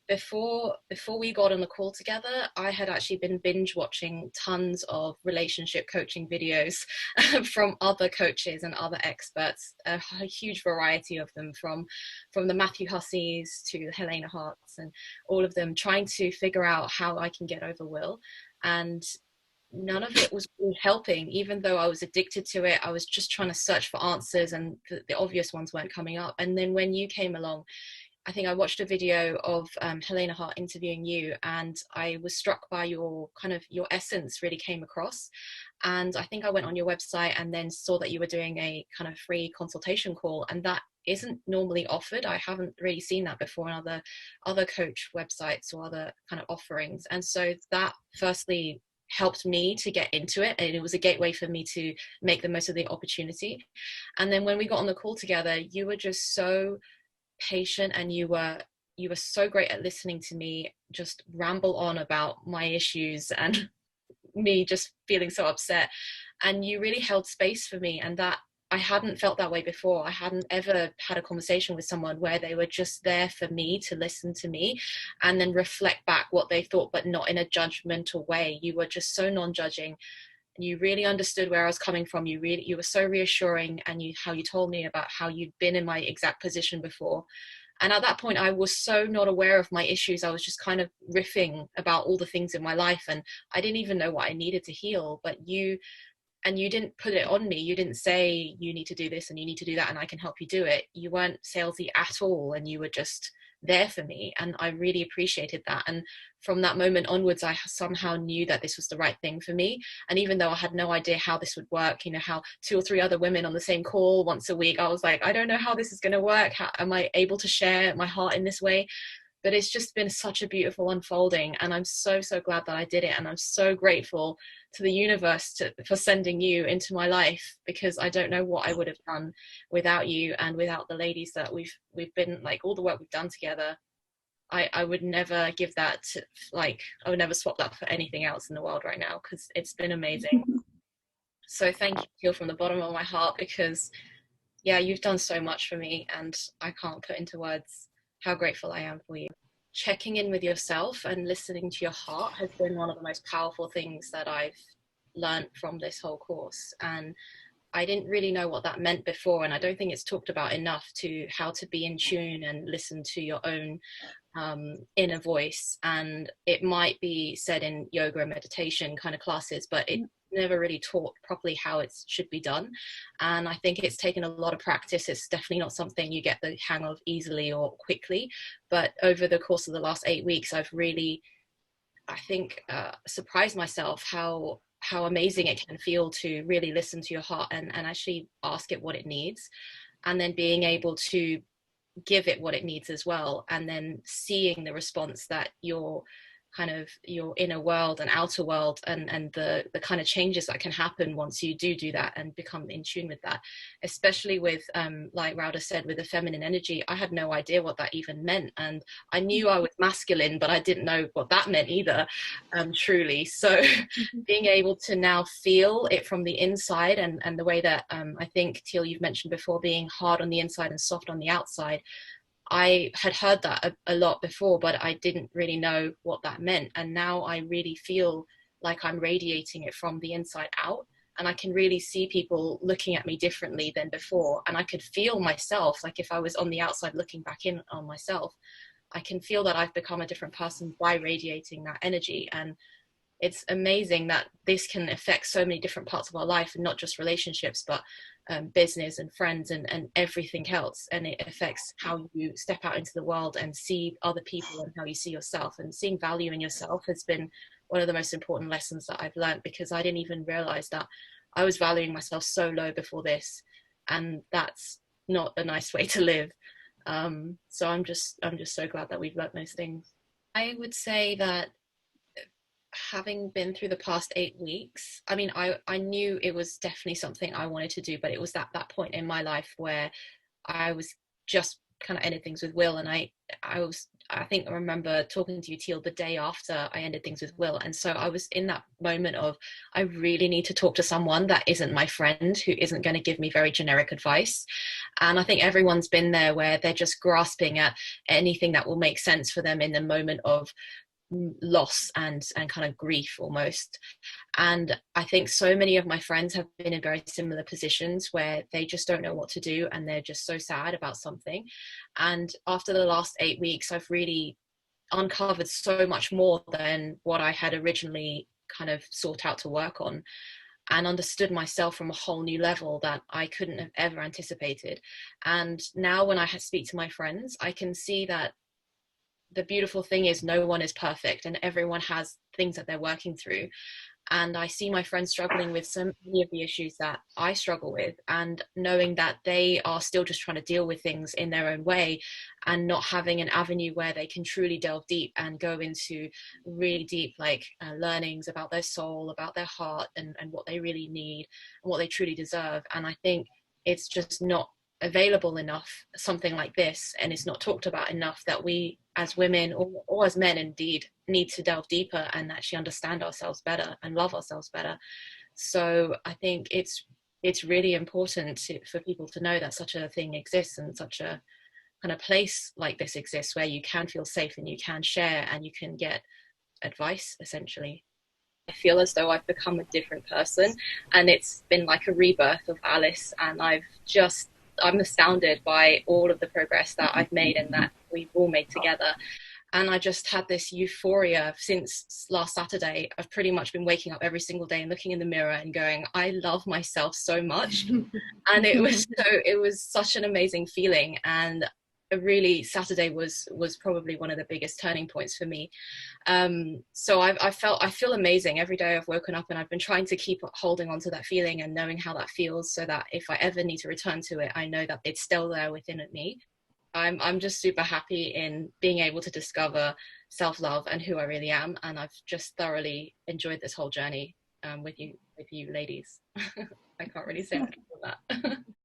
before we got on the call together, I had actually been binge watching tons of relationship coaching videos from other coaches and other experts, a huge variety of them, from the Matthew Husseys to Helena Harts, and all of them, trying to figure out how I can get over Will. And none of it was really helping. Even though I was addicted to it, I was just trying to search for answers, and the obvious ones weren't coming up. And then when you came along, I think I watched a video of Helena Hart interviewing you, and I was struck by your essence really came across. And I think I went on your website and then saw that you were doing a kind of free consultation call, and that isn't normally offered. I haven't really seen that before in other coach websites or other kind of offerings. And so that firstly helped me to get into it, and it was a gateway for me to make the most of the opportunity. And then when we got on the call together, you were just so patient, and you were so great at listening to me just ramble on about my issues and me just feeling so upset, and you really held space for me. And that, I hadn't felt that way before. I hadn't ever had a conversation with someone where they were just there for me to listen to me and then reflect back what they thought, but not in a judgmental way. You were just so non-judging. You really understood where I was coming from. You were so reassuring, and how you told me about how you'd been in my exact position before. And at that point, I was so not aware of my issues. I was just kind of riffing about all the things in my life, and I didn't even know what I needed to heal. But you didn't put it on me. You didn't say, you need to do this and you need to do that and I can help you do it. You weren't salesy at all, and you were just there for me, and I really appreciated that. And from that moment onwards, I somehow knew that this was the right thing for me. And even though I had no idea how this would work, how 2 or 3 other women on the same call once a week, I was like, I don't know how this is going to work. How am I able to share my heart in this way? But it's just been such a beautiful unfolding, and I'm so glad that I did it. And I'm so grateful to the universe for sending you into my life, because I don't know what I would have done without you and without the ladies that we've been, like, all the work we've done together. I would never give that I would never swap that for anything else in the world right now, because it's been amazing. So thank you, Teal, from the bottom of my heart, because yeah, you've done so much for me, and I can't put into words how grateful I am for you. Checking in with yourself and listening to your heart has been one of the most powerful things that I've learned from this whole course. And I didn't really know what that meant before, and I don't think it's talked about enough, to how to be in tune and listen to your own inner voice. And it might be said in yoga and meditation kind of classes, but it never really taught properly how it should be done. And I think it's taken a lot of practice. It's definitely not something you get the hang of easily or quickly, but over the course of the last 8 weeks, I've really, I think, surprised myself how amazing it can feel to really listen to your heart and actually ask it what it needs, and then being able to give it what it needs as well, and then seeing the response that your inner world and outer world and the kind of changes that can happen once you do that and become in tune with that. Especially with like Rauda said, with the feminine energy, I had no idea what that even meant, and I knew I was masculine, but I didn't know what that meant either, truly. So being able to now feel it from the inside, and the way that I think, Teal, you've mentioned before, being hard on the inside and soft on the outside, I had heard that a lot before, but I didn't really know what that meant. And now I really feel like I'm radiating it from the inside out, and I can really see people looking at me differently than before. And I could feel myself, like if I was on the outside looking back in on myself, I can feel that I've become a different person by radiating that energy. And it's amazing that this can affect so many different parts of our life, and not just relationships, but business and friends and everything else. And it affects how you step out into the world and see other people, and how you see yourself. And seeing value in yourself has been one of the most important lessons that I've learned, because I didn't even realize that I was valuing myself so low before this, and that's not a nice way to live. So I'm just so glad that we've learned those things. I would say that, having been through the past 8 weeks, I mean, I knew it was definitely something I wanted to do, but it was that point in my life where I was just kind of ended things with Will. And I remember talking to you, Teal, the day after I ended things with Will. And so I was in that moment of, I really need to talk to someone that isn't my friend, who isn't going to give me very generic advice. And I think everyone's been there, where they're just grasping at anything that will make sense for them in the moment of loss and kind of grief almost. And I think so many of my friends have been in very similar positions where they just don't know what to do, and they're just so sad about something. And after the last 8 weeks, I've really uncovered so much more than what I had originally kind of sought out to work on, and understood myself from a whole new level that I couldn't have ever anticipated. And now when I speak to my friends, I can see that the beautiful thing is no one is perfect, and everyone has things that they're working through. And I see my friends struggling with so many of the issues that I struggle with, and knowing that they are still just trying to deal with things in their own way, and not having an avenue where they can truly delve deep and go into really deep learnings about their soul, about their heart, and what they really need and what they truly deserve. And I think it's just not available enough, something like this, and it's not talked about enough, that we as women, or as men indeed, need to delve deeper and actually understand ourselves better and love ourselves better. So I think it's really important for people to know that such a thing exists, and such a kind of place like this exists, where you can feel safe and you can share and you can get advice, essentially. I feel as though I've become a different person, and it's been like a rebirth of Alice, and I'm astounded by all of the progress that I've made and that we've all made together. And I just had this euphoria since last Saturday. I've pretty much been waking up every single day and looking in the mirror and going, I love myself so much. And it was such an amazing feeling. And really, Saturday was probably one of the biggest turning points for me. So I feel amazing every day I've woken up, and I've been trying to keep holding on to that feeling and knowing how that feels, so that if I ever need to return to it, I know that it's still there within me. I'm just super happy in being able to discover self-love and who I really am, and I've just thoroughly enjoyed this whole journey with you ladies. I can't really say much more than that.